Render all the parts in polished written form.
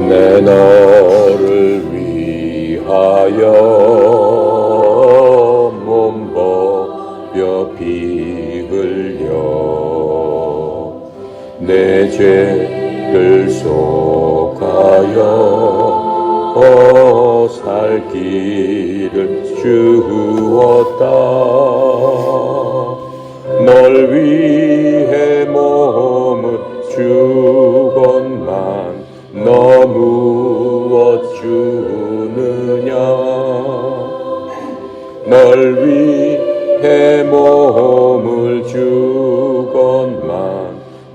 내 너를 위하여 몸 벗겨 피 흘려 내 죄를 속하여 살 길을 주었다. 널 위해 몸을 주건만 너 무엇 주느냐. 널 위해 몸을 주건만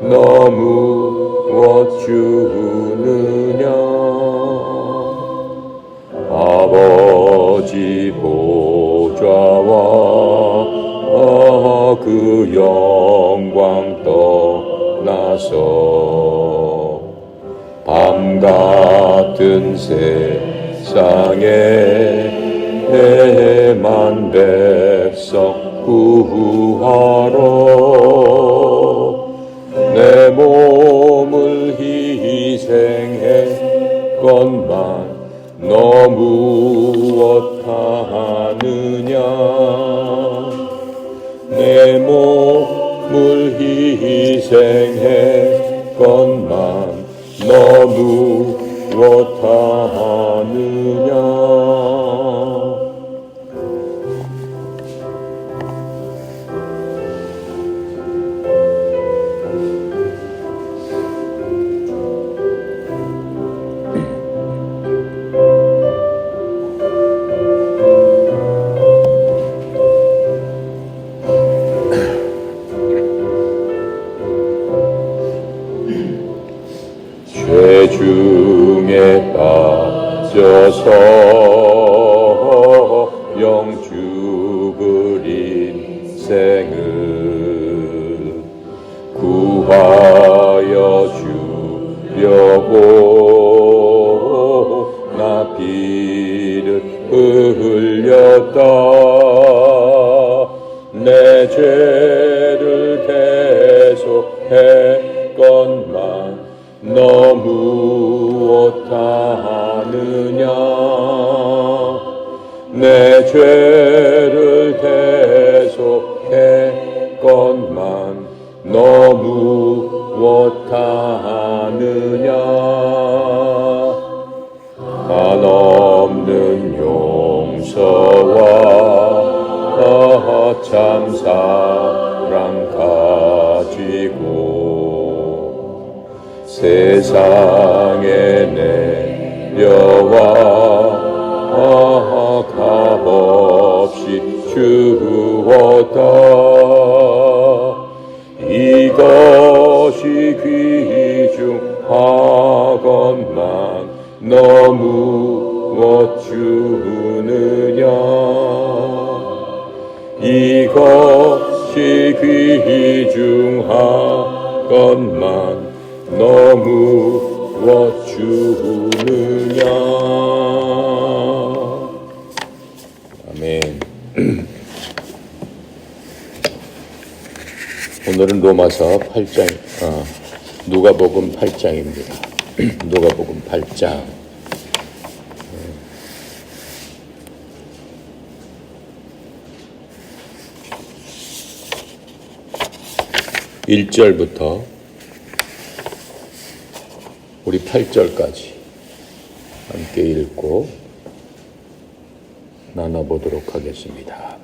너 무엇 주느냐. 아버지 보좌와 그 영광 떠나서 밤 같은 세상에 내만 백성 구하러 내 몸을 희생했건만 너 무엇 하느냐. 내 몸을 희생했건만 너 무엇 하느냐. 죄 중에 빠져서 영 죽을 인생을 구하여 주려고 나 피를 흘렸다. 내 죄를 대속했건만 너 무엇 하느냐. 내 죄를 대속했건만 너 무엇 하느냐. 한없는 용서와 참 사랑 가지고 세상에 내려와 값없이 주었다. 이것이 귀중하건만 너 무엇 주느냐. 이것이 귀중하건만 너 무엇 주느냐. 아멘. 오늘은 로마서 8장, 누가복음 8장입니다. 누가복음 8장. 1절부터 우리 8절까지 함께 읽고 나눠보도록 하겠습니다.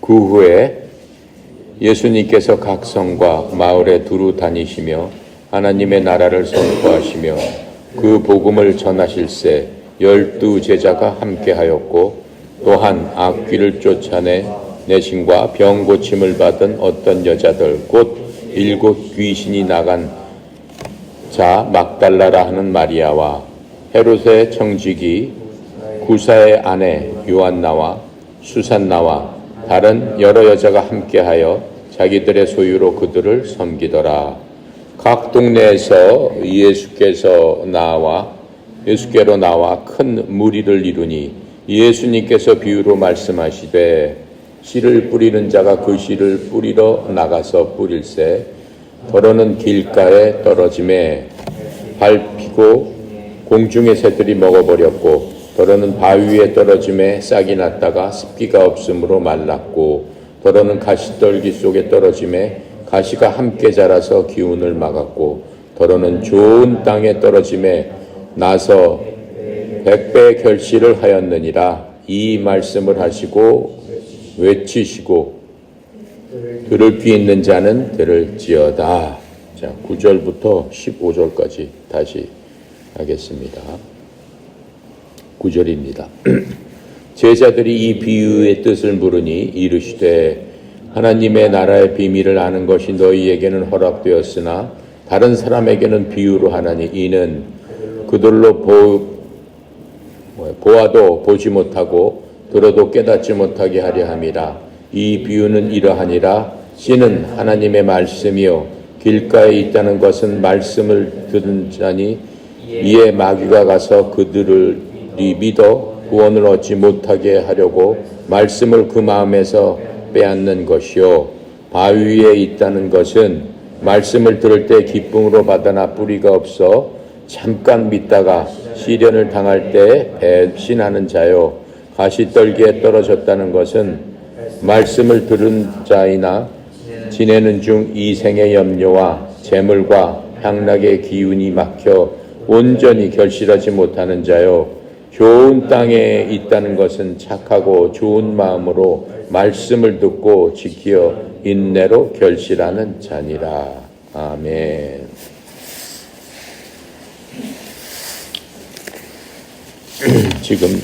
그 후에 예수님께서 각 성과 마을에 두루 다니시며 하나님의 나라를 선포하시며 그 복음을 전하실새 12 제자가 함께하였고 또한 악귀를 쫓아내 내신과 병 고침을 받은 어떤 여자들 곧 7 귀신이 나간 자 막달라라 하는 마리아와 헤롯의 청지기 구사의 아내 요한나와 수산나와 다른 여러 여자가 함께하여 자기들의 소유로 그들을 섬기더라. 각 동네에서 예수께로 나와 큰 무리를 이루니 예수님께서 비유로 말씀하시되 씨를 뿌리는 자가 그 씨를 뿌리러 나가서 뿌릴새 더러는 길가에 떨어짐에 밟히 먹히고 공중의 새들이 먹어버렸고 더러는 바위 위에 떨어짐에 싹이 났다가 습기가 없으므로 말랐고 더러는 가시떨기 속에 떨어짐에 가시가 함께 자라서 기운을 막았고 더러는 좋은 땅에 떨어짐에 나서 100배 결실을 하였느니라. 이 말씀을 하시고 외치시고 들을 귀 있는 자는 들을지어다. 자, 9절부터 15절까지 다시 하겠습니다. 9절입니다. 제자들이 이 비유의 뜻을 물으니 이르시되 하나님의 나라의 비밀을 아는 것이 너희에게는 허락되었으나 다른 사람에게는 비유로 하나니 이는 그들로 보아도 보지 못하고 들어도 깨닫지 못하게 하려 함이라. 이 비유는 이러하니라. 씨는 하나님의 말씀이요 길가에 있다는 것은 말씀을 들은 자니 이에 마귀가 가서 그들을 믿어 구원을 얻지 못하게 하려고 말씀을 그 마음에서 빼앗는 것이요 바위 위에 있다는 것은 말씀을 들을 때 기쁨으로 받아나 뿌리가 없어 잠깐 믿다가 시련을 당할 때 배신하는 자요 가시떨기에 떨어졌다는 것은 말씀을 들은 자이나 지내는 중 이 생의 염려와 재물과 향락의 기운이 막혀 온전히 결실하지 못하는 자요 좋은 땅에 있다는 것은 착하고 좋은 마음으로 말씀을 듣고 지키어 인내로 결실하는 자니라. 아멘. 지금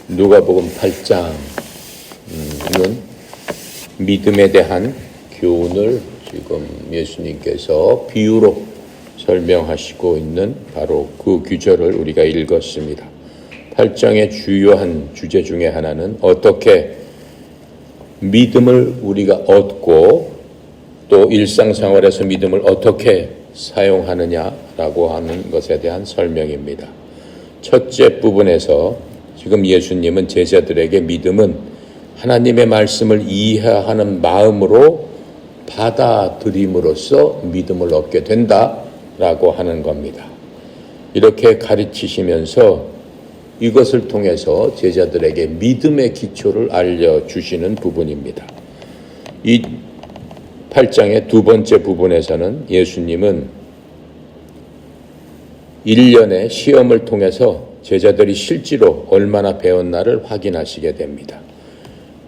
누가복음 8장은 믿음에 대한 교훈을 지금 예수님께서 비유로 설명하시고 있는 바로 그 구절을 우리가 읽었습니다. 8장의 주요한 주제 중에 하나는 어떻게 믿음을 우리가 얻고 또 일상생활에서 믿음을 어떻게 사용하느냐라고 하는 것에 대한 설명입니다. 첫째 부분에서 지금 예수님은 제자들에게 믿음은 하나님의 말씀을 이해하는 마음으로 받아들임으로써 믿음을 얻게 된다라고 하는 겁니다. 이렇게 가르치시면서 이것을 통해서 제자들에게 믿음의 기초를 알려주시는 부분입니다. 이 8장의 두 번째 부분에서는 예수님은 1년의 시험을 통해서 제자들이 실제로 얼마나 배웠나를 확인하시게 됩니다.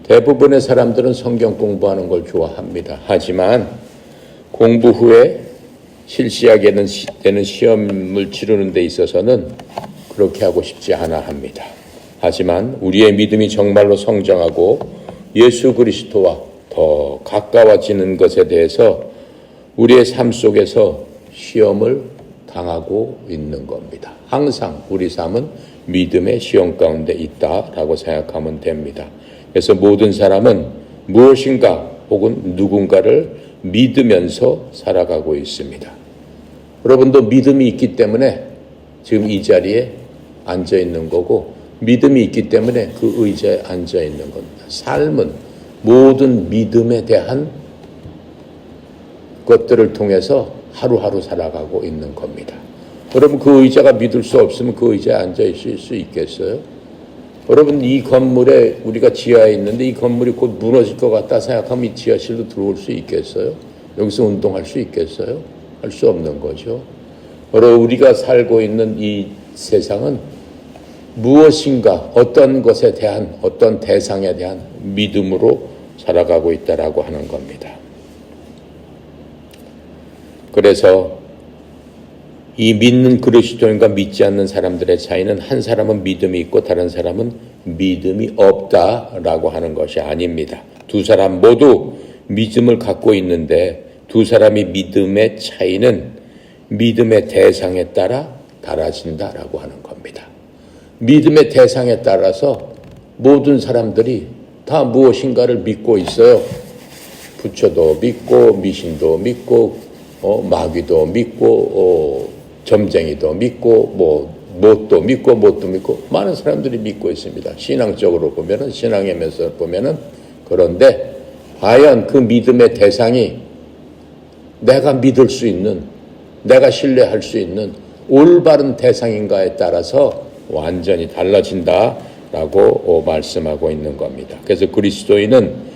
대부분의 사람들은 성경 공부하는 걸 좋아합니다. 하지만 공부 후에 실시하게 되는 시험을 치르는 데 있어서는 그렇게 하고 싶지 않아 합니다. 하지만 우리의 믿음이 정말로 성장하고 예수 그리스도와 더 가까워지는 것에 대해서 우리의 삶 속에서 시험을 당하고 있는 겁니다. 항상 우리 삶은 믿음의 시험 가운데 있다라고 생각하면 됩니다. 그래서 모든 사람은 무엇인가 혹은 누군가를 믿으면서 살아가고 있습니다. 여러분도 믿음이 있기 때문에 지금 이 자리에 앉아 있는 거고 믿음이 있기 때문에 그 의자에 앉아 있는 겁니다. 삶은 모든 믿음에 대한 것들을 통해서 하루하루 살아가고 있는 겁니다. 여러분 그 의자가 믿을 수 없으면 그 의자에 앉아 있을 수 있겠어요? 여러분 이 건물에 우리가 지하에 있는데 이 건물이 곧 무너질 것 같다 생각하면 이 지하실로 들어올 수 있겠어요? 여기서 운동할 수 있겠어요? 할 수 없는 거죠. 여러분 우리가 살고 있는 이 세상은 무엇인가 어떤 것에 대한 어떤 대상에 대한 믿음으로 살아가고 있다라고 하는 겁니다. 그래서 이 믿는 그리스도인과 믿지 않는 사람들의 차이는 한 사람은 믿음이 있고 다른 사람은 믿음이 없다라고 하는 것이 아닙니다. 두 사람 모두 믿음을 갖고 있는데 두 사람이 믿음의 차이는 믿음의 대상에 따라 달라진다라고 하는 겁니다. 믿음의 대상에 따라서 모든 사람들이 다 무엇인가를 믿고 있어요. 부처도 믿고 미신도 믿고 마귀도 믿고 점쟁이도 믿고 뭣도 믿고 많은 사람들이 믿고 있습니다. 신앙적으로 보면은 신앙의 면에서 보면은 그런데 과연 그 믿음의 대상이 내가 믿을 수 있는 내가 신뢰할 수 있는 올바른 대상인가에 따라서 완전히 달라진다라고 말씀하고 있는 겁니다. 그래서 그리스도인은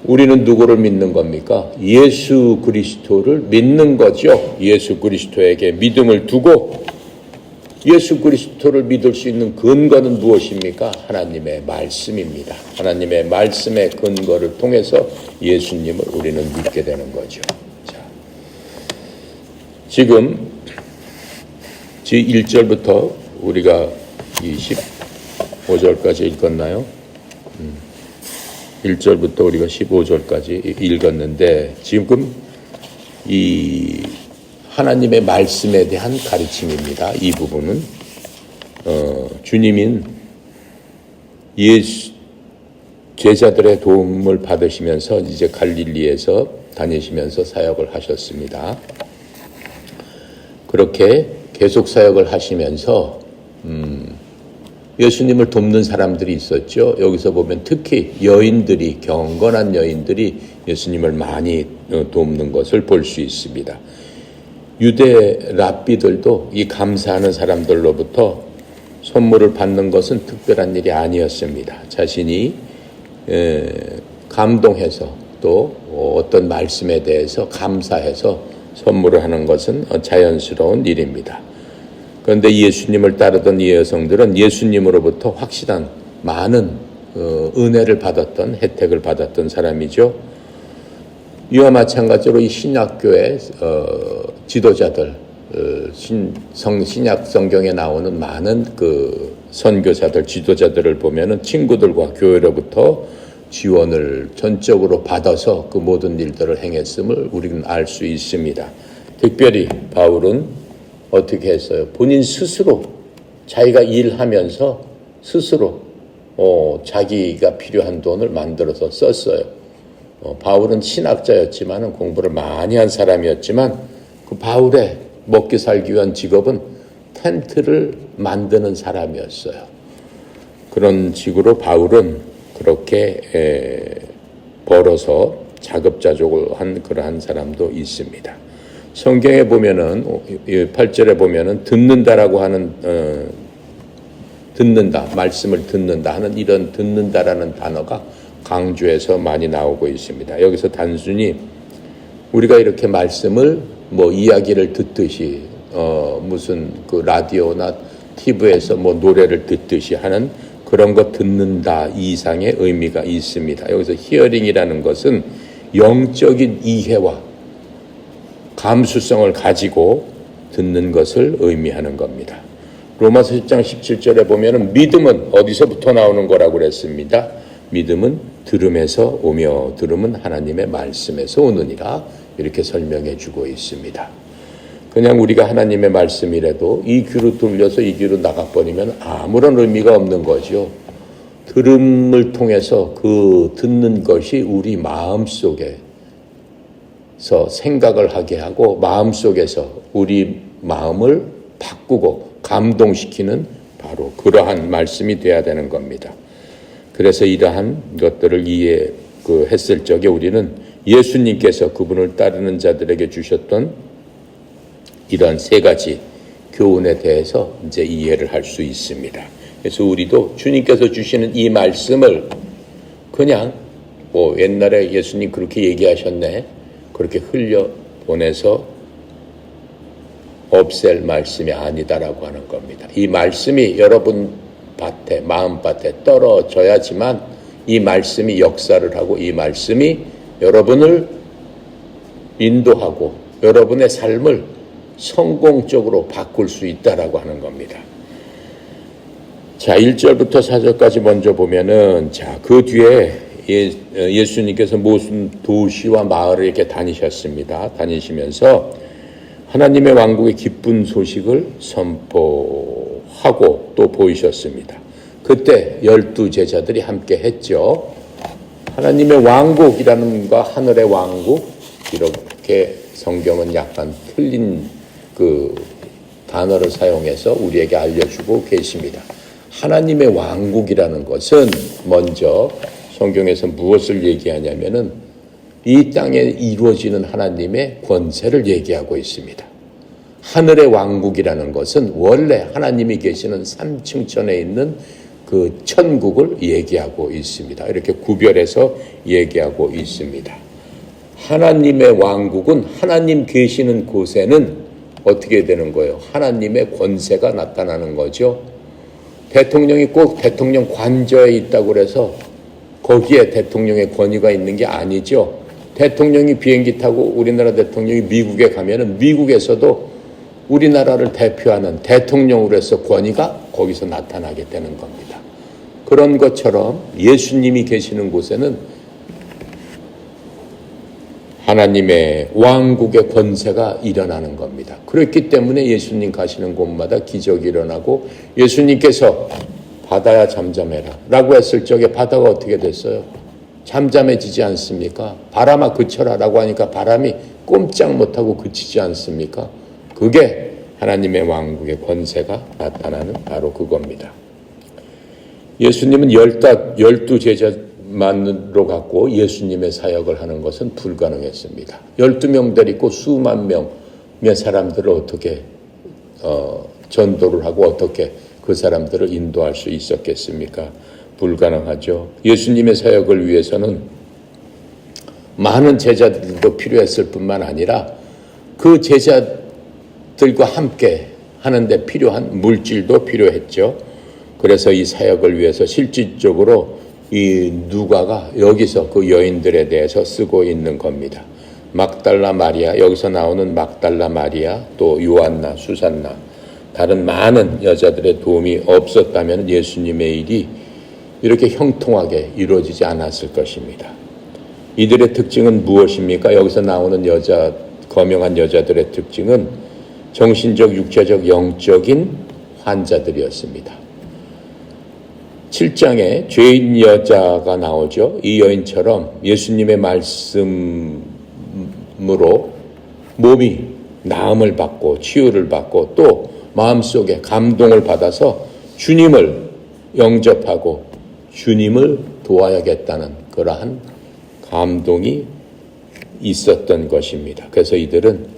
우리는 누구를 믿는 겁니까? 예수 그리스도를 믿는 거죠. 예수 그리스도에게 믿음을 두고 예수 그리스도를 믿을 수 있는 근거는 무엇입니까? 하나님의 말씀입니다. 하나님의 말씀의 근거를 통해서 예수님을 우리는 믿게 되는 거죠. 자, 지금 1절부터 우리가 15절까지 읽었나요? 1절부터 우리가 15절까지 읽었는데 지금 이 하나님의 말씀에 대한 가르침입니다. 이 부분은 주님인 제자들의 도움을 받으시면서 이제 갈릴리에서 다니시면서 사역을 하셨습니다. 그렇게 계속 사역을 하시면서 예수님을 돕는 사람들이 있었죠. 여기서 보면 특히 여인들이, 경건한 여인들이 예수님을 많이 돕는 것을 볼 수 있습니다. 유대 랍비들도 이 감사하는 사람들로부터 선물을 받는 것은 특별한 일이 아니었습니다. 자신이 감동해서 또 어떤 말씀에 대해서 감사해서 선물을 하는 것은 자연스러운 일입니다. 그런데 예수님을 따르던 이 여성들은 예수님으로부터 확실한 많은 은혜를 받았던, 혜택을 받았던 사람이죠. 이와 마찬가지로 이 신약교회 지도자들, 신약 성경에 나오는 많은 그 선교사들, 지도자들을 보면은 친구들과 교회로부터 지원을 전적으로 받아서 그 모든 일들을 행했음을 우리는 알 수 있습니다. 특별히 바울은 어떻게 했어요? 본인 스스로 자기가 일하면서 스스로 자기가 필요한 돈을 만들어서 썼어요. 바울은 신학자였지만 공부를 많이 한 사람이었지만 그 바울의 먹기 살기 위한 직업은 텐트를 만드는 사람이었어요. 그런 식으로 바울은 그렇게 벌어서 자급자족을 한 그러한 사람도 있습니다. 성경에 보면은 8절에 보면은 듣는다라고 하는 듣는다, 말씀을 듣는다 하는 이런 듣는다라는 단어가 강조해서 많이 나오고 있습니다. 여기서 단순히 우리가 이렇게 말씀을 이야기를 듣듯이 무슨 그 라디오나 TV에서 노래를 듣듯이 하는 그런 것 듣는다 이상의 의미가 있습니다. 여기서 히어링이라는 것은 영적인 이해와 감수성을 가지고 듣는 것을 의미하는 겁니다. 로마서 10장 17절에 보면은 믿음은 어디서부터 나오는 거라고 그랬습니다. 믿음은 들음에서 오며 들음은 하나님의 말씀에서 오느니라 이렇게 설명해 주고 있습니다. 그냥 우리가 하나님의 말씀이라도 이 귀로 들려서 이 귀로 나가버리면 아무런 의미가 없는 거죠. 들음을 통해서 그 듣는 것이 우리 마음속에서 생각을 하게 하고 마음속에서 우리 마음을 바꾸고 감동시키는 바로 그러한 말씀이 돼야 되는 겁니다. 그래서 이러한 것들을 했을 적에 우리는 예수님께서 그분을 따르는 자들에게 주셨던 이런 세 가지 교훈에 대해서 이제 이해를 할 수 있습니다. 그래서 우리도 주님께서 주시는 이 말씀을 그냥 옛날에 예수님 그렇게 얘기하셨네, 그렇게 흘려보내서 없앨 말씀이 아니다라고 하는 겁니다. 이 말씀이 여러분 밭에, 마음밭에 떨어져야지만 이 말씀이 역사를 하고 이 말씀이 여러분을 인도하고 여러분의 삶을 성공적으로 바꿀 수 있다라고 하는 겁니다. 자, 1절부터 4절까지 먼저 보면은, 자, 그 뒤에 예수님께서 무슨 도시와 마을을 이렇게 다니셨습니다. 다니시면서 하나님의 왕국의 기쁜 소식을 선포하고 또 보이셨습니다. 그때 12 제자들이 함께 했죠. 하나님의 왕국이라는 것과 하늘의 왕국, 이렇게 성경은 약간 틀린 그 단어를 사용해서 우리에게 알려주고 계십니다. 하나님의 왕국이라는 것은 먼저 성경에서 무엇을 얘기하냐면은 이 땅에 이루어지는 하나님의 권세를 얘기하고 있습니다. 하늘의 왕국이라는 것은 원래 하나님이 계시는 3층천에 있는 그 천국을 얘기하고 있습니다. 이렇게 구별해서 얘기하고 있습니다. 하나님의 왕국은 하나님 계시는 곳에는 어떻게 되는 거예요? 하나님의 권세가 나타나는 거죠. 대통령이 꼭 대통령 관저에 있다고 해서 거기에 대통령의 권위가 있는 게 아니죠. 대통령이 비행기 타고 우리나라 대통령이 미국에 가면은 미국에서도 우리나라를 대표하는 대통령으로서 권위가 거기서 나타나게 되는 겁니다. 그런 것처럼 예수님이 계시는 곳에는 하나님의 왕국의 권세가 일어나는 겁니다. 그렇기 때문에 예수님 가시는 곳마다 기적이 일어나고 예수님께서 바다야 잠잠해라 라고 했을 적에 바다가 어떻게 됐어요? 잠잠해지지 않습니까? 바람아 그쳐라 라고 하니까 바람이 꼼짝 못하고 그치지 않습니까? 그게 하나님의 왕국의 권세가 나타나는 바로 그겁니다. 예수님은 12 제자만으로 갖고 예수님의 사역을 하는 것은 불가능했습니다. 12명 데리고 수만 명의 사람들을 어떻게 전도를 하고 어떻게 그 사람들을 인도할 수 있었겠습니까? 불가능하죠. 예수님의 사역을 위해서는 많은 제자들도 필요했을 뿐만 아니라 그 제자들과 함께 하는데 필요한 물질도 필요했죠. 그래서 이 사역을 위해서 실질적으로 이 누가가 여기서 그 여인들에 대해서 쓰고 있는 겁니다. 막달라 마리아, 여기서 나오는 막달라 마리아, 또 요한나, 수산나, 다른 많은 여자들의 도움이 없었다면 예수님의 일이 이렇게 형통하게 이루어지지 않았을 것입니다. 이들의 특징은 무엇입니까? 여기서 나오는 거명한 여자들의 특징은 정신적, 육체적, 영적인 환자들이었습니다. 7장에 죄인 여자가 나오죠. 이 여인처럼 예수님의 말씀으로 몸이 나음을 받고 치유를 받고 또 마음속에 감동을 받아서 주님을 영접하고 주님을 도와야겠다는 그러한 감동이 있었던 것입니다. 그래서 이들은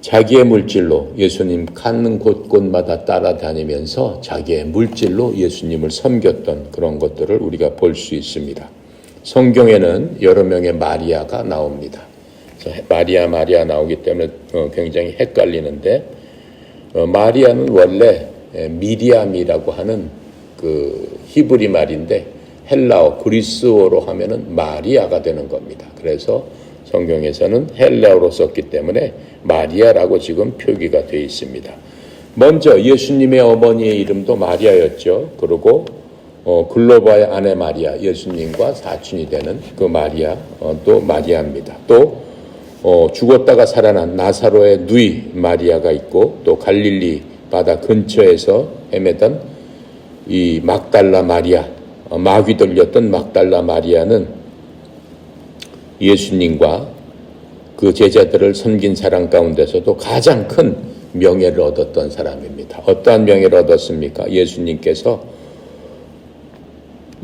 자기의 물질로 예수님 가는 곳곳마다 따라다니면서 자기의 물질로 예수님을 섬겼던 그런 것들을 우리가 볼 수 있습니다. 성경에는 여러 명의 마리아가 나옵니다. 마리아 나오기 때문에 굉장히 헷갈리는데 마리아는 원래 미리암이라고 하는 그 히브리 말인데 헬라어 그리스어로 하면은 마리아가 되는 겁니다. 그래서 성경에서는 헬라어로 썼기 때문에 마리아라고 지금 표기가 되어 있습니다. 먼저 예수님의 어머니의 이름도 마리아였죠. 그리고 글로바의 아내 마리아, 예수님과 사촌이 되는 그 마리아, 또 마리아입니다. 또 죽었다가 살아난 나사로의 누이 마리아가 있고 또 갈릴리 바다 근처에서 헤매던 이 막달라 마리아, 마귀 들렸던 막달라 마리아는 예수님과 그 제자들을 섬긴 사람 가운데서도 가장 큰 명예를 얻었던 사람입니다. 어떠한 명예를 얻었습니까? 예수님께서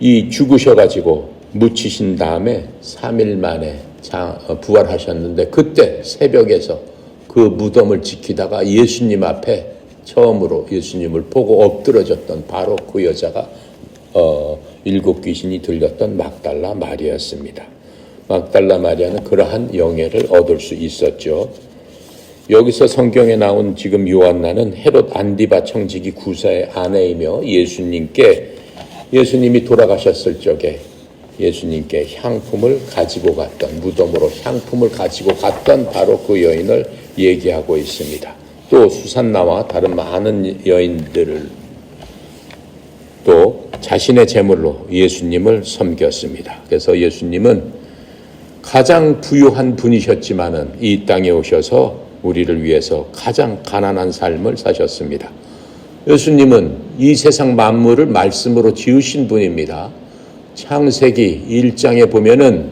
이 죽으셔가지고 묻히신 다음에 3일 만에 부활하셨는데 그때 새벽에서 그 무덤을 지키다가 예수님 앞에 처음으로 예수님을 보고 엎드러졌던 바로 그 여자가 7 귀신이 들렸던 막달라 마리아였습니다. 막달라 마리아는 그러한 영예를 얻을 수 있었죠. 여기서 성경에 나온 지금 요한나는 헤롯 안디바 청지기 구사의 아내이며 예수님이 돌아가셨을 적에 예수님께 향품을 가지고 갔던 무덤으로 향품을 가지고 갔던 바로 그 여인을 얘기하고 있습니다. 또 수산나와 다른 많은 여인들을 또 자신의 제물로 예수님을 섬겼습니다. 그래서 예수님은 가장 부유한 분이셨지만은 이 땅에 오셔서 우리를 위해서 가장 가난한 삶을 사셨습니다. 예수님은 이 세상 만물을 말씀으로 지으신 분입니다. 창세기 1장에 보면은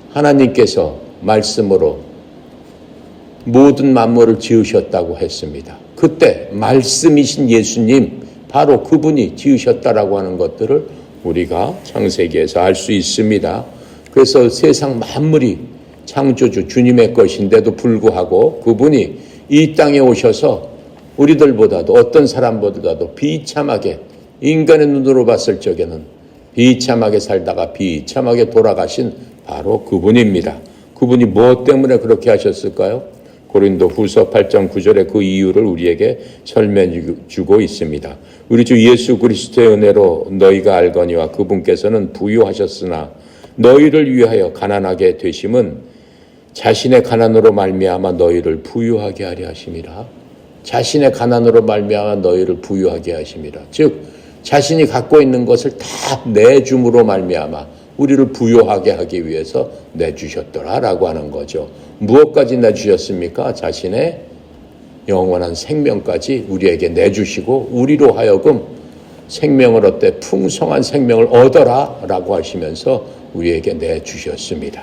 하나님께서 말씀으로 모든 만물을 지으셨다고 했습니다. 그때 말씀이신 예수님, 바로 그분이 지으셨다라고 하는 것들을 우리가 창세기에서 알 수 있습니다. 그래서 세상 만물이 창조주 주님의 것인데도 불구하고 그분이 이 땅에 오셔서 우리들보다도 어떤 사람보다도 비참하게 인간의 눈으로 봤을 적에는 비참하게 살다가 비참하게 돌아가신 바로 그분입니다. 그분이 무엇 때문에 그렇게 하셨을까요? 고린도 후서 8장 9절에 그 이유를 우리에게 설명해 주고 있습니다. 우리 주 예수 그리스도의 은혜로 너희가 알거니와 그분께서는 부유하셨으나 너희를 위하여 가난하게 되심은 자신의 가난으로 말미암아 너희를 부유하게 하려 하심이라. 자신의 가난으로 말미암아 너희를 부유하게 하심이라. 즉 자신이 갖고 있는 것을 다 내줌으로 말미암아 우리를 부유하게 하기 위해서 내주셨더라라고 하는 거죠. 무엇까지 내주셨습니까? 자신의 영원한 생명까지 우리에게 내주시고 우리로 하여금 생명을 얻되 풍성한 생명을 얻어라라고 하시면서 우리에게 내주셨습니다.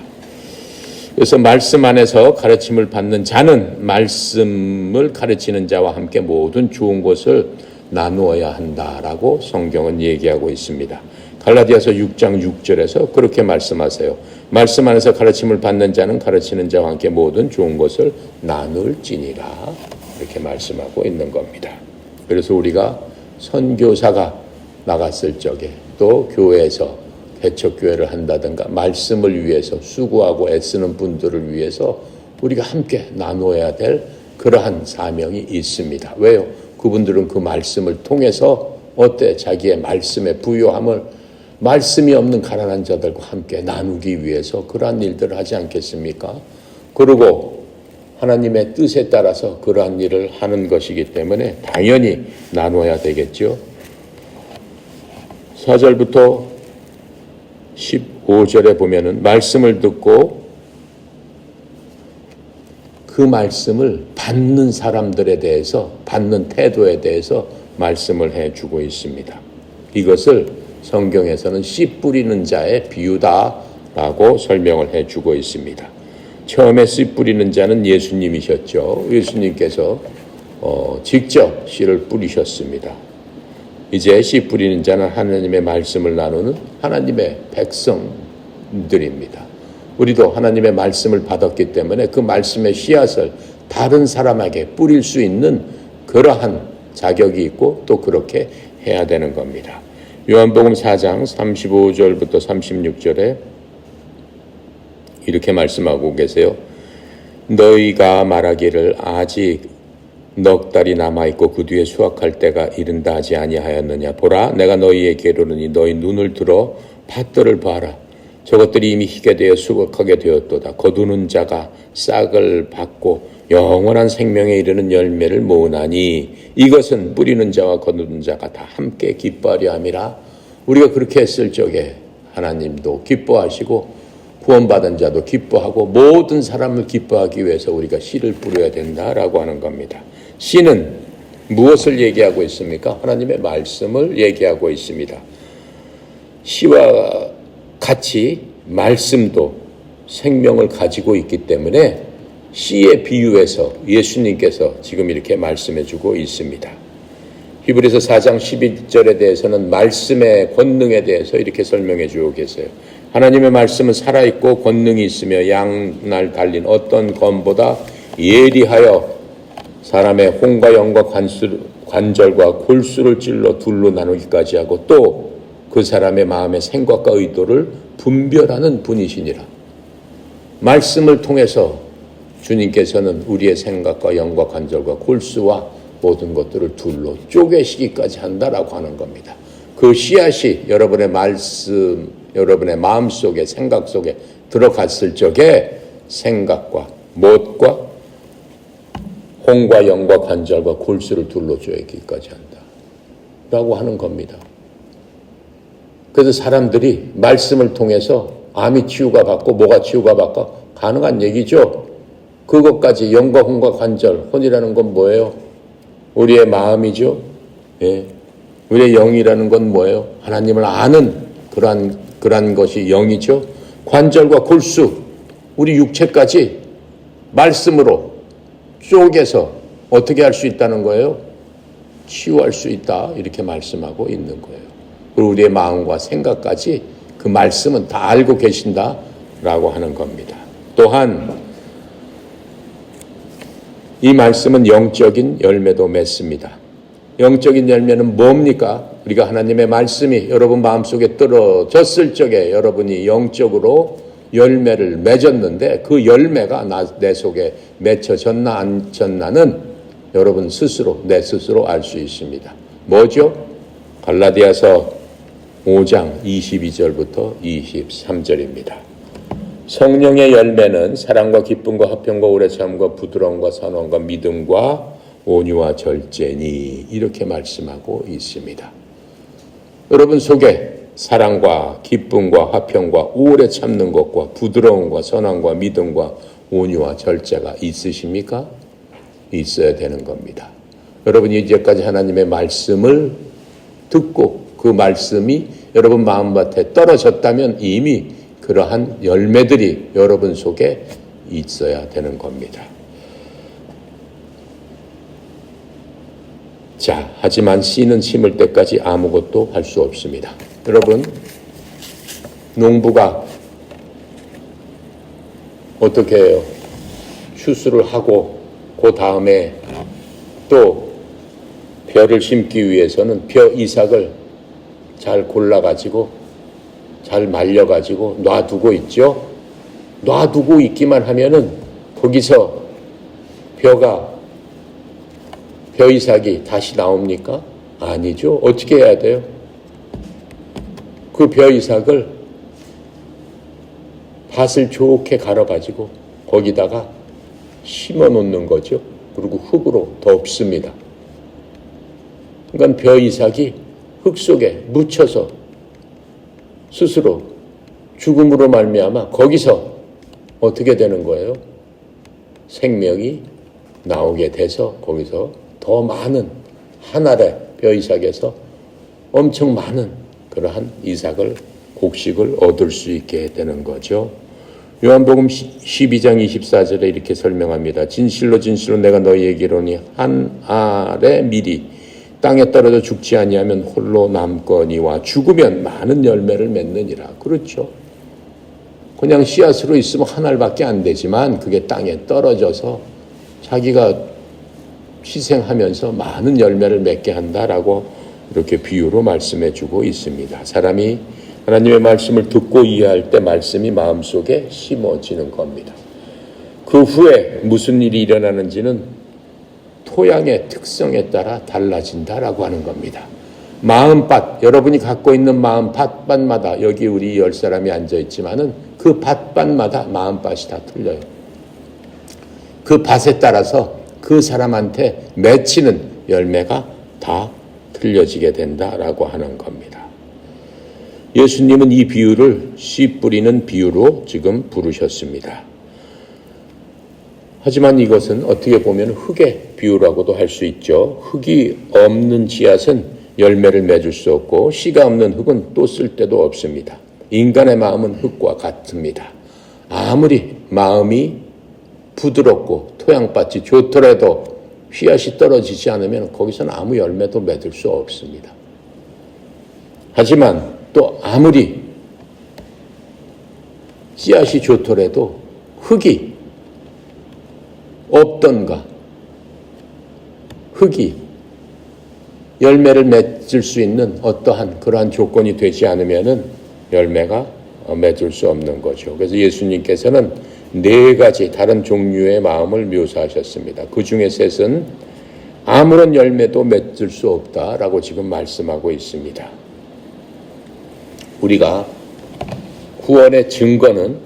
그래서 말씀 안에서 가르침을 받는 자는 말씀을 가르치는 자와 함께 모든 좋은 것을 나누어야 한다라고 성경은 얘기하고 있습니다. 갈라디아서 6장 6절에서 그렇게 말씀하세요. 말씀 안에서 가르침을 받는 자는 가르치는 자와 함께 모든 좋은 것을 나눌지니라. 이렇게 말씀하고 있는 겁니다. 그래서 우리가 선교사가 나갔을 적에 또 교회에서 개척교회를 한다든가 말씀을 위해서 수고하고 애쓰는 분들을 위해서 우리가 함께 나누어야 될 그러한 사명이 있습니다. 왜요? 그분들은 그 말씀을 통해서 자기의 말씀의 부요함을 말씀이 없는 가난한 자들과 함께 나누기 위해서 그러한 일들을 하지 않겠습니까? 그리고 하나님의 뜻에 따라서 그러한 일을 하는 것이기 때문에 당연히 나누어야 되겠죠. 4절부터 15절에 보면은 말씀을 듣고 그 말씀을 받는 사람들에 대해서, 받는 태도에 대해서 말씀을 해주고 있습니다. 이것을 성경에서는 씨 뿌리는 자의 비유다라고 설명을 해주고 있습니다. 처음에 씨 뿌리는 자는 예수님이셨죠. 예수님께서 직접 씨를 뿌리셨습니다. 이제 씨 뿌리는 자는 하나님의 말씀을 나누는 하나님의 백성들입니다. 우리도 하나님의 말씀을 받았기 때문에 그 말씀의 씨앗을 다른 사람에게 뿌릴 수 있는 그러한 자격이 있고 또 그렇게 해야 되는 겁니다. 요한복음 4장 35절부터 36절에 이렇게 말씀하고 계세요. 너희가 말하기를 아직 넉 달이 남아있고 그 뒤에 수확할 때가 이른다 하지 아니하였느냐. 보라, 내가 너희에게 이르노니 너희 눈을 들어 밭들을 봐라. 저것들이 이미 희게 되어 수확하게 되었도다. 거두는 자가 싹을 받고 영원한 생명에 이르는 열매를 모으나니 이것은 뿌리는 자와 거두는 자가 다 함께 기뻐하려 함이라. 우리가 그렇게 했을 적에 하나님도 기뻐하시고 구원받은 자도 기뻐하고 모든 사람을 기뻐하기 위해서 우리가 씨를 뿌려야 된다라고 하는 겁니다. 씨는 무엇을 얘기하고 있습니까? 하나님의 말씀을 얘기하고 있습니다. 씨와 같이 말씀도 생명을 가지고 있기 때문에 씨에 비유해서 예수님께서 지금 이렇게 말씀해주고 있습니다. 히브리서 4장 12절에 대해서는 말씀의 권능에 대해서 이렇게 설명해주고 계세요. 하나님의 말씀은 살아있고 권능이 있으며 양날 달린 어떤 검보다 예리하여 사람의 혼과 영과 관절과 골수를 찔러 둘로 나누기까지 하고 또 그 사람의 마음의 생각과 의도를 분별하는 분이시니라. 말씀을 통해서 주님께서는 우리의 생각과 영과 관절과 골수와 모든 것들을 둘로 쪼개시기까지 한다라고 하는 겁니다. 그 씨앗이 여러분의 말씀, 여러분의 마음속에 생각 속에 들어갔을 적에 생각과 못과 혼과 영과 관절과 골수를 둘로 쪼개기까지 한다 라고 하는 겁니다. 그래서 사람들이 말씀을 통해서 암이 치유가 받고 뭐가 치유가 받고 가능한 얘기죠. 그것까지 영과 혼과 관절, 혼이라는 건 뭐예요? 우리의 마음이죠. 예. 우리의 영이라는 건 뭐예요? 하나님을 아는 그러한 것이 영이죠. 관절과 골수, 우리 육체까지 말씀으로 쪼개서 어떻게 할 수 있다는 거예요? 치유할 수 있다. 이렇게 말씀하고 있는 거예요. 그리고 우리의 마음과 생각까지 그 말씀은 다 알고 계신다라고 하는 겁니다. 또한 이 말씀은 영적인 열매도 맺습니다. 영적인 열매는 뭡니까? 우리가 하나님의 말씀이 여러분 마음속에 떨어졌을 적에 여러분이 영적으로 열매를 맺었는데 그 열매가 내 속에 맺혀졌나 안 졌나는 여러분 스스로 내 스스로 알 수 있습니다. 뭐죠? 갈라디아서 5장 22절부터 23절입니다. 성령의 열매는 사랑과 기쁨과 화평과 오래 참과 부드러움과 선함과 믿음과 온유와 절제니 이렇게 말씀하고 있습니다. 여러분 속에 사랑과 기쁨과 화평과 오래 참는 것과 부드러움과 선함과 믿음과 온유와 절제가 있으십니까? 있어야 되는 겁니다. 여러분이 이제까지 하나님의 말씀을 듣고 그 말씀이 여러분 마음밭에 떨어졌다면 이미 그러한 열매들이 여러분 속에 있어야 되는 겁니다. 자, 하지만 씨는 심을 때까지 아무것도 할 수 없습니다. 여러분, 농부가 어떻게 해요? 추수를 하고 그 다음에 또 벼를 심기 위해서는 벼 이삭을 잘 골라가지고 잘 말려가지고 놔두고 있죠. 놔두고 있기만 하면은 거기서 벼 이삭이 다시 나옵니까? 아니죠. 어떻게 해야 돼요? 그 벼 이삭을 밭을 좋게 갈아가지고 거기다가 심어 놓는 거죠. 그리고 흙으로 덮습니다. 그러니까 벼 이삭이 흙 속에 묻혀서 스스로 죽음으로 말미암아 거기서 어떻게 되는 거예요? 생명이 나오게 돼서 거기서 더 많은 한 알의 벼 이삭에서 엄청 많은 그러한 이삭을 곡식을 얻을 수 있게 되는 거죠. 요한복음 12장 24절에 이렇게 설명합니다. 진실로 진실로 내가 너희에게 이르노니 한 알의 밀이 땅에 떨어져 죽지 아니하면 홀로 남거니와 죽으면 많은 열매를 맺느니라. 그렇죠. 그냥 씨앗으로 있으면 한 알밖에 안 되지만 그게 땅에 떨어져서 자기가 희생하면서 많은 열매를 맺게 한다라고 이렇게 비유로 말씀해 주고 있습니다. 사람이 하나님의 말씀을 듣고 이해할 때 말씀이 마음속에 심어지는 겁니다. 그 후에 무슨 일이 일어나는지는 토양의 특성에 따라 달라진다라고 하는 겁니다. 마음밭, 여러분이 갖고 있는 마음 밭밭마다 여기 우리 10사람이 앉아있지만은 그 밭밭마다 마음밭이 다 틀려요. 그 밭에 따라서 그 사람한테 맺히는 열매가 다 틀려지게 된다라고 하는 겁니다. 예수님은 이 비유를 씨 뿌리는 비유로 지금 부르셨습니다. 하지만 이것은 어떻게 보면 흙의 비유라고도 할 수 있죠. 흙이 없는 씨앗은 열매를 맺을 수 없고 씨가 없는 흙은 또 쓸 데도 없습니다. 인간의 마음은 흙과 같습니다. 아무리 마음이 부드럽고 토양밭이 좋더라도 씨앗이 떨어지지 않으면 거기서는 아무 열매도 맺을 수 없습니다. 하지만 또 아무리 씨앗이 좋더라도 흙이 없던가 흙이 열매를 맺을 수 있는 어떠한 그러한 조건이 되지 않으면은 열매가 맺을 수 없는 거죠. 그래서 예수님께서는 4가지 다른 종류의 마음을 묘사하셨습니다. 그 중에 셋은 아무런 열매도 맺을 수 없다라고 지금 말씀하고 있습니다. 우리가 구원의 증거는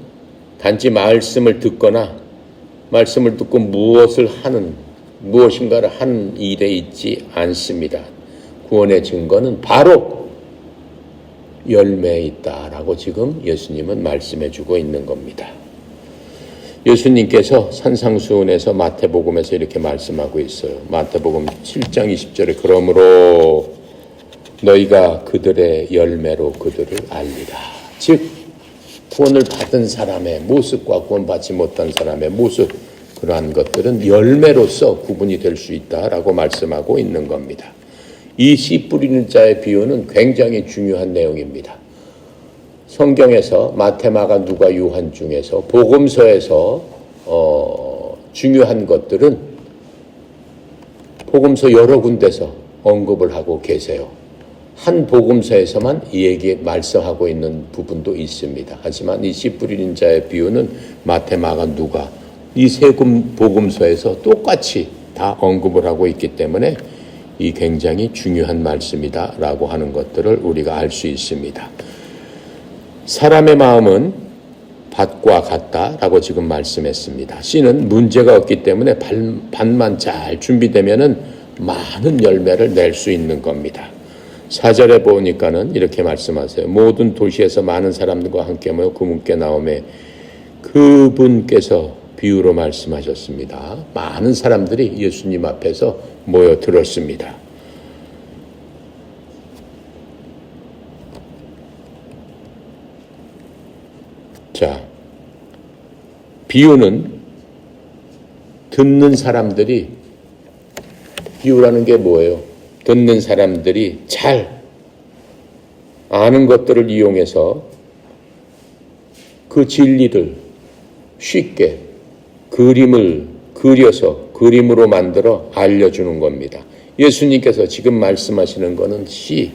단지 말씀을 듣거나 말씀을 듣고 무엇인가를 하는 일에 있지 않습니다. 구원의 증거는 바로 열매에 있다라고 지금 예수님은 말씀해 주고 있는 겁니다. 예수님께서 산상수훈에서 마태복음에서 이렇게 말씀하고 있어요. 마태복음 7장 20절에 그러므로 너희가 그들의 열매로 그들을 알리라. 즉 구원을 받은 사람의 모습과 구원받지 못한 사람의 모습, 그러한 것들은 열매로서 구분이 될 수 있다라고 말씀하고 있는 겁니다. 이 씨 뿌리는 자의 비유는 굉장히 중요한 내용입니다. 성경에서 마태, 마가, 누가, 요한 중에서 복음서에서 중요한 것들은 복음서 여러 군데서 언급을 하고 계세요. 한 복음서에서만 이 얘기 말씀하고 있는 부분도 있습니다. 하지만 이 씨 뿌리는 자의 비유는 마태, 마가, 누가 이 세 복음서에서 똑같이 다 언급을 하고 있기 때문에 이 굉장히 중요한 말씀이다라고 하는 것들을 우리가 알 수 있습니다. 사람의 마음은 밭과 같다라고 지금 말씀했습니다. 씨는 문제가 없기 때문에 밭만 잘 준비되면은 많은 열매를 낼 수 있는 겁니다. 4절에 보니까는 이렇게 말씀하세요. 모든 도시에서 많은 사람들과 함께 모여 그분께 나오매 그분께서 비유로 말씀하셨습니다. 많은 사람들이 예수님 앞에서 모여 들었습니다. 자, 비유는 듣는 사람들이, 비유라는 게 뭐예요? 듣는 사람들이 잘 아는 것들을 이용해서 그 진리를 쉽게 그림을 그려서 그림으로 만들어 알려주는 겁니다. 예수님께서 지금 말씀하시는 것은 씨,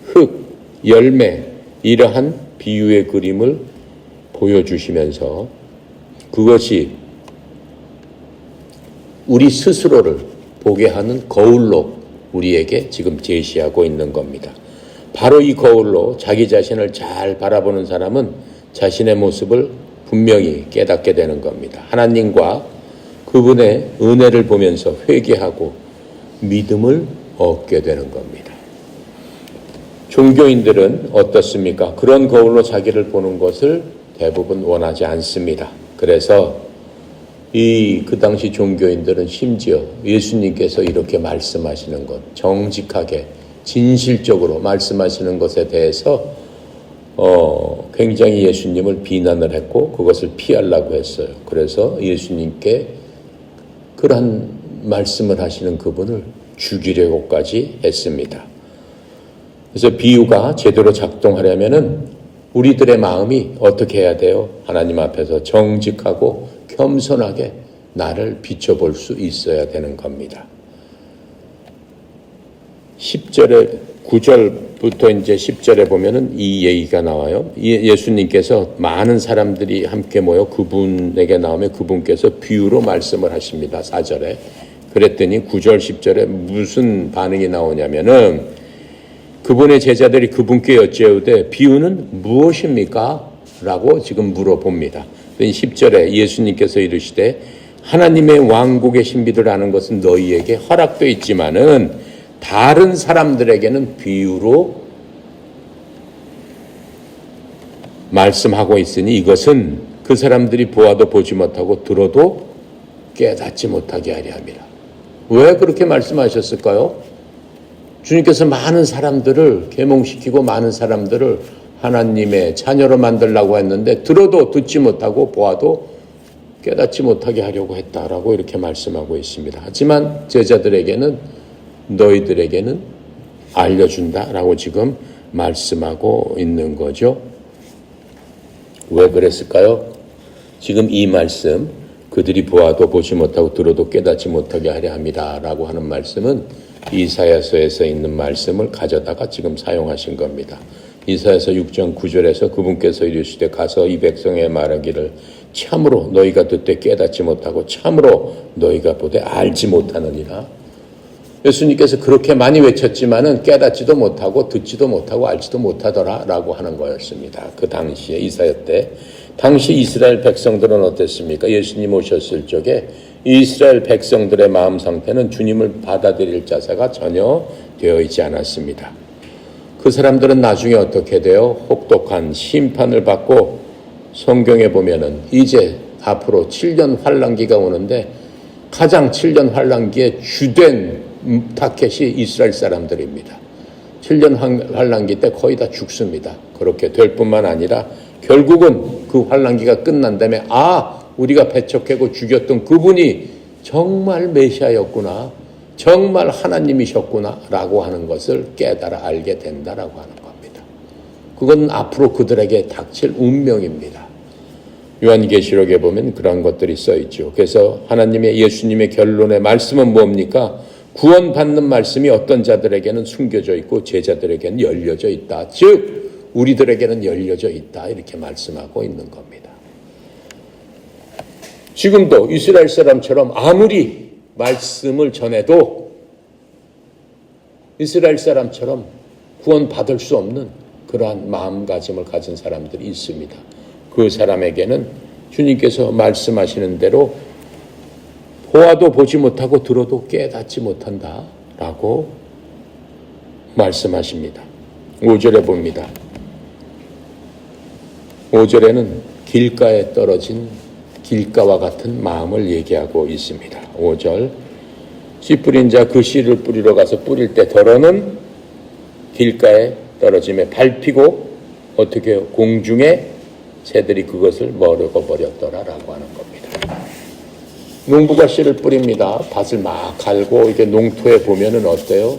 흙, 열매 이러한 비유의 그림을 보여주시면서 그것이 우리 스스로를 보게 하는 거울로 우리에게 지금 제시하고 있는 겁니다. 바로 이 거울로 자기 자신을 잘 바라보는 사람은 자신의 모습을 분명히 깨닫게 되는 겁니다. 하나님과 그분의 은혜를 보면서 회개하고 믿음을 얻게 되는 겁니다. 종교인들은 어떻습니까? 그런 거울로 자기를 보는 것을 대부분 원하지 않습니다. 그래서 그 당시 종교인들은 심지어 예수님께서 이렇게 말씀하시는 것, 정직하게 진실적으로 말씀하시는 것에 대해서 굉장히 예수님을 비난을 했고 그것을 피하려고 했어요. 그래서 예수님께 그러한 말씀을 하시는 그분을 죽이려고까지 했습니다. 그래서 비유가 제대로 작동하려면은 우리들의 마음이 어떻게 해야 돼요? 하나님 앞에서 정직하고 겸손하게 나를 비춰볼 수 있어야 되는 겁니다. 10절에 9절부터 이제 10절에 보면은 이 얘기가 나와요. 예수님께서 많은 사람들이 함께 모여 그분에게 나오면 그분께서 비유로 말씀을 하십니다. 4절에. 그랬더니 9절 10절에 무슨 반응이 나오냐면은 그분의 제자들이 그분께 여쭤오되 비유는 무엇입니까? 라고 지금 물어봅니다. 10절에 예수님께서 이르시되 하나님의 왕국의 신비를 아는 것은 너희에게 허락되어 있지만은 다른 사람들에게는 비유로 말씀하고 있으니 이것은 그 사람들이 보아도 보지 못하고 들어도 깨닫지 못하게 하려 함이라. 왜 그렇게 말씀하셨을까요? 주님께서 많은 사람들을 계몽시키고 많은 사람들을 하나님의 자녀로 만들려고 했는데 들어도 듣지 못하고 보아도 깨닫지 못하게 하려고 했다라고 이렇게 말씀하고 있습니다. 하지만 제자들에게는 너희들에게는 알려준다라고 지금 말씀하고 있는 거죠. 왜 그랬을까요? 지금 이 말씀 그들이 보아도 보지 못하고 들어도 깨닫지 못하게 하려 합니다라고 하는 말씀은 이사야서에서 있는 말씀을 가져다가 지금 사용하신 겁니다. 이사야서 6장 9절에서 그분께서 이르시되 가서 이 백성에 말하기를 참으로 너희가 듣되 깨닫지 못하고 참으로 너희가 보되 알지 못하느니라. 예수님께서 그렇게 많이 외쳤지만은 깨닫지도 못하고 듣지도 못하고 알지도 못하더라라고 하는 거였습니다. 그 당시에 이사야 때 당시 이스라엘 백성들은 어땠습니까? 예수님 오셨을 적에 이스라엘 백성들의 마음 상태는 주님을 받아들일 자세가 전혀 되어 있지 않았습니다. 그 사람들은 나중에 어떻게 돼요? 혹독한 심판을 받고 성경에 보면은 이제 앞으로 7년 환란기가 오는데 가장 7년 환란기의 주된 타겟이 이스라엘 사람들입니다. 7년 환란기 때 거의 다 죽습니다. 그렇게 될 뿐만 아니라 결국은 그 환란기가 끝난 다음에 우리가 배척하고 죽였던 그분이 정말 메시아였구나, 정말 하나님이셨구나 라고 하는 것을 깨달아 알게 된다라고 하는 겁니다. 그건 앞으로 그들에게 닥칠 운명입니다. 요한계시록에 보면 그런 것들이 써 있죠. 그래서 예수님의 결론의 말씀은 뭡니까? 구원받는 말씀이 어떤 자들에게는 숨겨져 있고 제자들에게는 열려져 있다. 즉 우리들에게는 열려져 있다. 이렇게 말씀하고 있는 겁니다. 지금도 이스라엘 사람처럼 아무리 말씀을 전해도 이스라엘 사람처럼 구원받을 수 없는 그러한 마음가짐을 가진 사람들이 있습니다. 그 사람에게는 주님께서 말씀하시는 대로 보아도 보지 못하고 들어도 깨닫지 못한다라고 말씀하십니다. 5절에 봅니다. 5절에는 길가에 떨어진 길가와 같은 마음을 얘기하고 있습니다. 5절 씨 뿌린 자 그 씨를 뿌리러 가서 뿌릴 때 덜어는 길가에 떨어짐에 밟히고 어떻게 해요? 공중에 새들이 그것을 먹어버렸더라라고 하는 겁니다. 농부가 씨를 뿌립니다. 밭을 막 갈고 이게 농토에 보면은 어때요?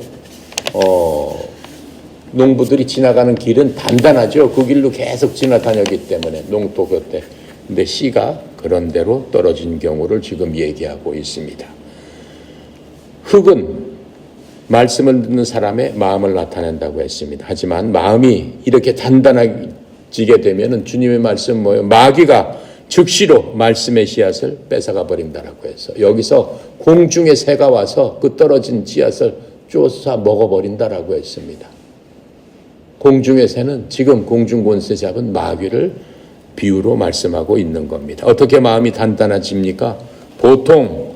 농부들이 지나가는 길은 단단하죠. 그 길로 계속 지나다녔기 때문에 농토 그때. 근데 씨가 그런 대로 떨어진 경우를 지금 얘기하고 있습니다. 흙은 말씀을 듣는 사람의 마음을 나타낸다고 했습니다. 하지만 마음이 이렇게 단단해지게 되면은 주님의 말씀 뭐예요? 마귀가 즉시로 말씀의 씨앗을 뺏어가 버린다라고 해서 여기서 공중의 새가 와서 그 떨어진 씨앗을 쫓아 먹어버린다라고 했습니다. 공중의 새는 지금 공중 권세 잡은 마귀를 비유로 말씀하고 있는 겁니다. 어떻게 마음이 단단해집니까? 보통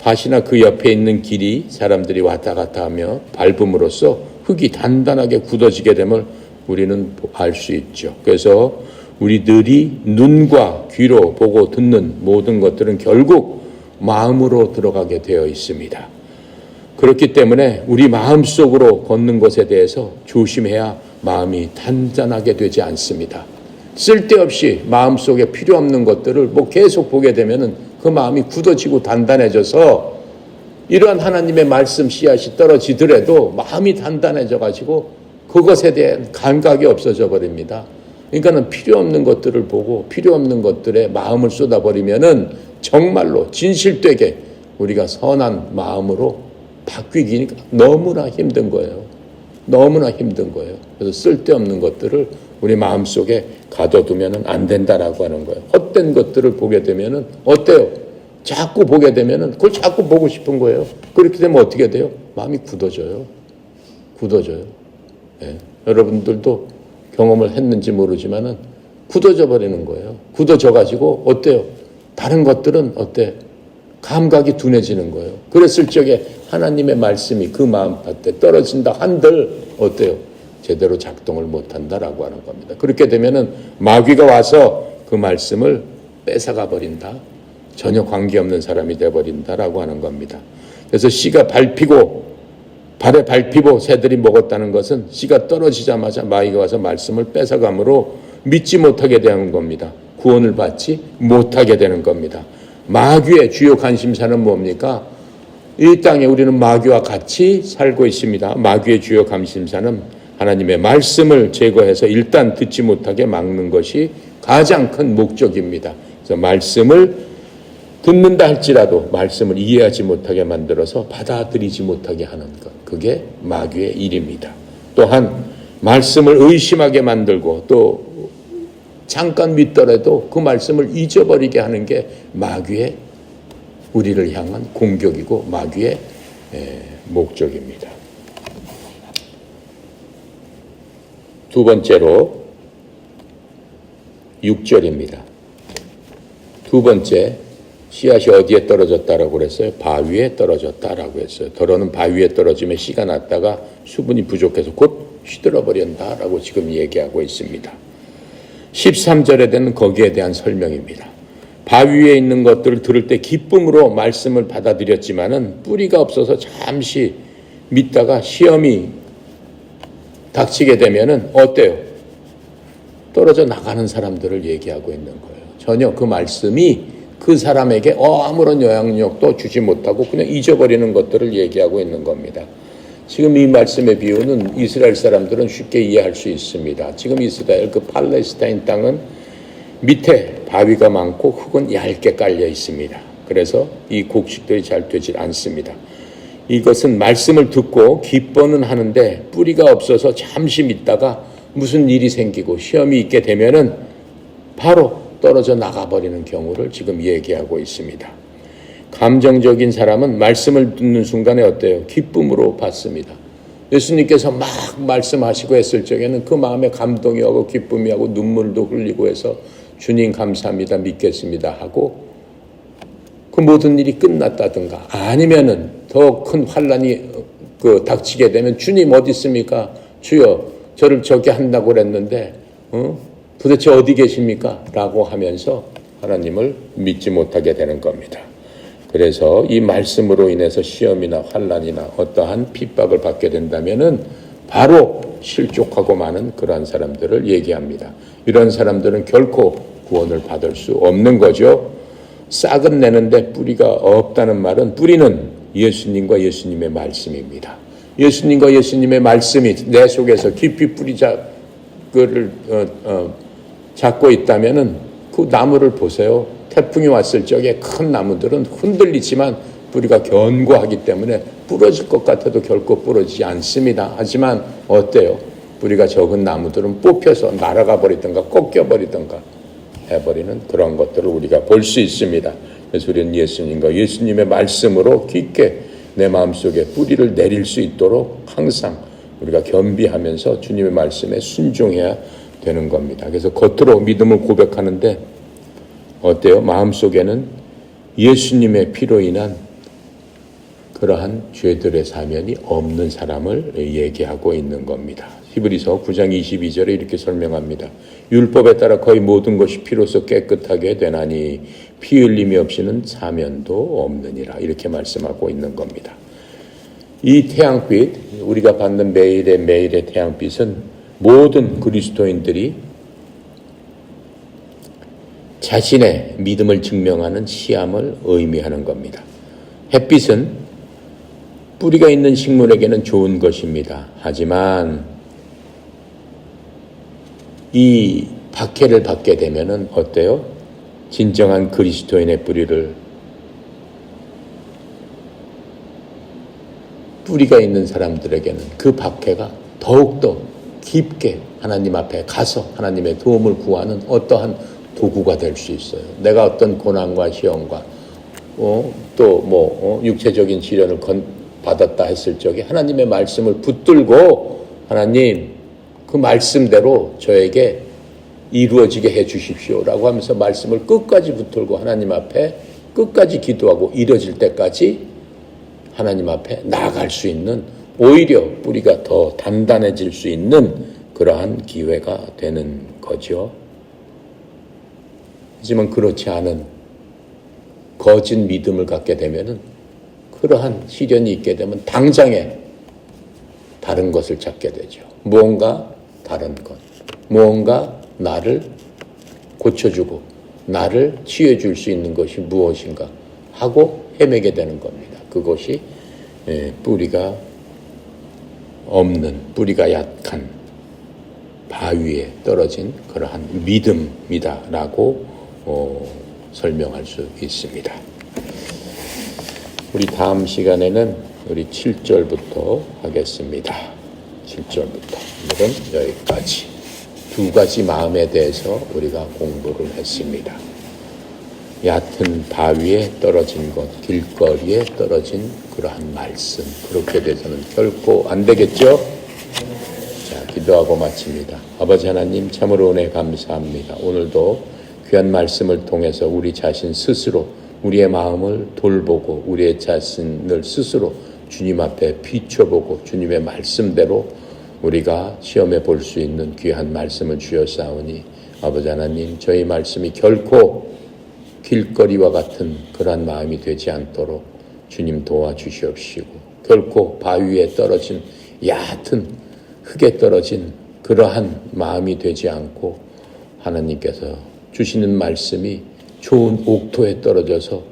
밭이나 그 옆에 있는 길이 사람들이 왔다 갔다 하며 밟음으로써 흙이 단단하게 굳어지게 됨을 우리는 알 수 있죠. 그래서 우리들이 눈과 귀로 보고 듣는 모든 것들은 결국 마음으로 들어가게 되어 있습니다. 그렇기 때문에 우리 마음속으로 걷는 것에 대해서 조심해야 마음이 단단하게 되지 않습니다. 쓸데없이 마음속에 필요 없는 것들을 계속 보게 되면은 그 마음이 굳어지고 단단해져서 이러한 하나님의 말씀 씨앗이 떨어지더라도 마음이 단단해져 가지고 그것에 대한 감각이 없어져 버립니다. 그러니까는 필요 없는 것들을 보고 필요 없는 것들에 마음을 쏟아버리면은 정말로 진실되게 우리가 선한 마음으로 바뀌기니까 너무나 힘든 거예요. 너무나 힘든 거예요. 그래서 쓸데없는 것들을 우리 마음속에 가둬두면 안 된다라고 하는 거예요. 헛된 것들을 보게 되면 어때요? 자꾸 보게 되면 그걸 자꾸 보고 싶은 거예요. 그렇게 되면 어떻게 돼요? 마음이 굳어져요. 굳어져요. 네. 여러분들도 경험을 했는지 모르지만 굳어져 버리는 거예요. 굳어져 가지고 어때요? 다른 것들은 어때? 감각이 둔해지는 거예요. 그랬을 적에 하나님의 말씀이 그 마음밭에 떨어진다 한들 어때요? 제대로 작동을 못한다라고 하는 겁니다. 그렇게 되면은 마귀가 와서 그 말씀을 뺏어가 버린다. 전혀 관계없는 사람이 되어버린다라고 하는 겁니다. 그래서 씨가 밟히고 발에 밟히고 새들이 먹었다는 것은 씨가 떨어지자마자 마귀가 와서 말씀을 뺏어감으로 믿지 못하게 되는 겁니다. 구원을 받지 못하게 되는 겁니다. 마귀의 주요 관심사는 뭡니까? 이 땅에 우리는 마귀와 같이 살고 있습니다. 마귀의 주요 관심사는 하나님의 말씀을 제거해서 일단 듣지 못하게 막는 것이 가장 큰 목적입니다. 그래서 말씀을 듣는다 할지라도 말씀을 이해하지 못하게 만들어서 받아들이지 못하게 하는 것. 그게 마귀의 일입니다. 또한 말씀을 의심하게 만들고 또 잠깐 믿더라도 그 말씀을 잊어버리게 하는 게 마귀의 우리를 향한 공격이고 마귀의 목적입니다. 두 번째로 6절입니다. 두 번째 씨앗이 어디에 떨어졌다라고 그랬어요? 바위에 떨어졌다라고 했어요. 덜어는 바위에 떨어지면 씨가 났다가 수분이 부족해서 곧 시들어버린다라고 지금 얘기하고 있습니다. 13절에 되는 거기에 대한 설명입니다. 바위 위에 있는 것들을 들을 때 기쁨으로 말씀을 받아들였지만은 뿌리가 없어서 잠시 믿다가 시험이 닥치게 되면은 어때요? 떨어져 나가는 사람들을 얘기하고 있는 거예요. 전혀 그 말씀이 그 사람에게 아무런 영향력도 주지 못하고 그냥 잊어버리는 것들을 얘기하고 있는 겁니다. 지금 이 말씀의 비유는 이스라엘 사람들은 쉽게 이해할 수 있습니다. 지금 이스라엘 그 팔레스타인 땅은 밑에 바위가 많고 흙은 얇게 깔려 있습니다. 그래서 이 곡식들이 잘 되질 않습니다. 이것은 말씀을 듣고 기뻐는 하는데 뿌리가 없어서 잠시 있다가 무슨 일이 생기고 시험이 있게 되면은 바로 떨어져 나가버리는 경우를 지금 얘기하고 있습니다. 감정적인 사람은 말씀을 듣는 순간에 어때요? 기쁨으로 받습니다. 예수님께서 막 말씀하시고 했을 적에는 그 마음에 감동이 하고 기쁨이 하고 눈물도 흘리고 해서 주님 감사합니다, 믿겠습니다 하고 그 모든 일이 끝났다든가 아니면은 더 큰 환란이 닥치게 되면 주님 어디 있습니까? 주여 저를 저기 한다고 그랬는데 도대체 어디 계십니까? 라고 하면서 하나님을 믿지 못하게 되는 겁니다. 그래서 이 말씀으로 인해서 시험이나 환란이나 어떠한 핍박을 받게 된다면은 바로 실족하고 마는 그러한 사람들을 얘기합니다. 이런 사람들은 결코 구원을 받을 수 없는 거죠. 싹은 내는데 뿌리가 없다는 말은 뿌리는 예수님과 예수님의 말씀입니다. 예수님과 예수님의 말씀이 내 속에서 깊이 뿌리 잡고 있다면은 그 나무를 보세요. 태풍이 왔을 적에 큰 나무들은 흔들리지만 뿌리가 견고하기 때문에 부러질 것 같아도 결코 부러지지 않습니다. 하지만 어때요? 뿌리가 적은 나무들은 뽑혀서 날아가 버리든가 꺾여 버리든가 해버리는 그런 것들을 우리가 볼 수 있습니다. 그래서 우리는 예수님과 예수님의 말씀으로 깊게 내 마음속에 뿌리를 내릴 수 있도록 항상 우리가 겸비하면서 주님의 말씀에 순종해야 되는 겁니다. 그래서 겉으로 믿음을 고백하는데 어때요? 마음속에는 예수님의 피로 인한 그러한 죄들의 사면이 없는 사람을 얘기하고 있는 겁니다. 히브리서 9장 22절에 이렇게 설명합니다. 율법에 따라 거의 모든 것이 피로써 깨끗하게 되나니 피 흘림이 없이는 사면도 없느니라. 이렇게 말씀하고 있는 겁니다. 이 태양빛, 우리가 받는 매일의 태양빛은 모든 그리스도인들이 자신의 믿음을 증명하는 시함을 의미하는 겁니다. 햇빛은 뿌리가 있는 식물에게는 좋은 것입니다. 하지만 이 박해를 받게 되면은 어때요? 진정한 그리스도인의 뿌리가 있는 사람들에게는 그 박해가 더욱더 깊게 하나님 앞에 가서 하나님의 도움을 구하는 어떠한 도구가 될 수 있어요. 내가 어떤 고난과 시험과 육체적인 시련을 받았다 했을 적에 하나님의 말씀을 붙들고 하나님 그 말씀대로 저에게 이루어지게 해 주십시오라고 하면서 말씀을 끝까지 붙들고 하나님 앞에 끝까지 기도하고 이뤄질 때까지 하나님 앞에 나아갈 수 있는 오히려 뿌리가 더 단단해질 수 있는 그러한 기회가 되는 거죠. 하지만 그렇지 않은 거짓 믿음을 갖게 되면은 그러한 시련이 있게 되면 당장에 다른 것을 찾게 되죠. 무언가 다른 것, 무언가 나를 고쳐주고 나를 치유해줄 수 있는 것이 무엇인가 하고 헤매게 되는 겁니다. 그것이 뿌리가 없는, 뿌리가 약한 바위에 떨어진 그러한 믿음이다라고 설명할 수 있습니다. 우리 다음 시간에는 우리 7절부터 하겠습니다. 7절부터. 오늘은 여기까지. 두 가지 마음에 대해서 우리가 공부를 했습니다. 얕은 바위에 떨어진 것, 길거리에 떨어진 그러한 말씀. 그렇게 돼서는 결코 안 되겠죠? 자, 기도하고 마칩니다. 아버지 하나님 참으로 은혜 감사합니다. 오늘도 귀한 말씀을 통해서 우리 자신 스스로 우리의 마음을 돌보고 우리의 자신을 스스로 주님 앞에 비춰보고 주님의 말씀대로 우리가 시험해 볼 수 있는 귀한 말씀을 주셨사오니 아버지 하나님 저희 말씀이 결코 길거리와 같은 그러한 마음이 되지 않도록 주님 도와주시옵시고 결코 바위에 떨어진 얕은 흙에 떨어진 그러한 마음이 되지 않고 하나님께서 주시는 말씀이 좋은 옥토에 떨어져서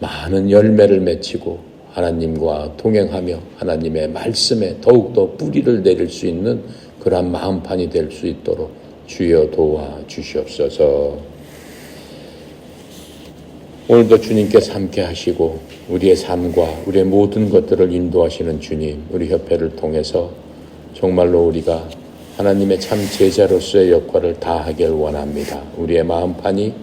많은 열매를 맺히고 하나님과 동행하며 하나님의 말씀에 더욱더 뿌리를 내릴 수 있는 그러한 마음판이 될 수 있도록 주여 도와주시옵소서. 오늘도 주님께서 함께 하시고 우리의 삶과 우리의 모든 것들을 인도하시는 주님, 우리 협회를 통해서 정말로 우리가 하나님의 참 제자로서의 역할을 다하길 원합니다. 우리의 마음판이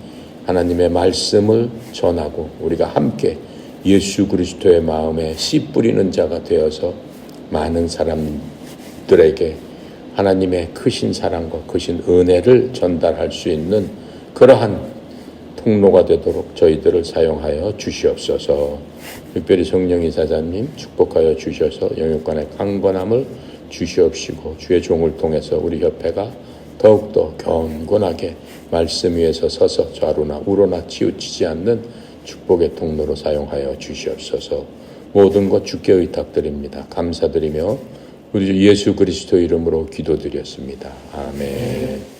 하나님의 말씀을 전하고 우리가 함께 예수 그리스도의 마음에 씨 뿌리는 자가 되어서 많은 사람들에게 하나님의 크신 사랑과 크신 은혜를 전달할 수 있는 그러한 통로가 되도록 저희들을 사용하여 주시옵소서. 특별히 성령 이사장님 축복하여 주셔서 영육간의 강건함을 주시옵시고 주의 종을 통해서 우리 협회가 더욱더 경건하게 말씀 위에서 서서 좌로나 우로나 치우치지 않는 축복의 통로로 사용하여 주시옵소서. 모든 것 주께 의탁드립니다. 감사드리며 우리 예수 그리스도 이름으로 기도드렸습니다. 아멘.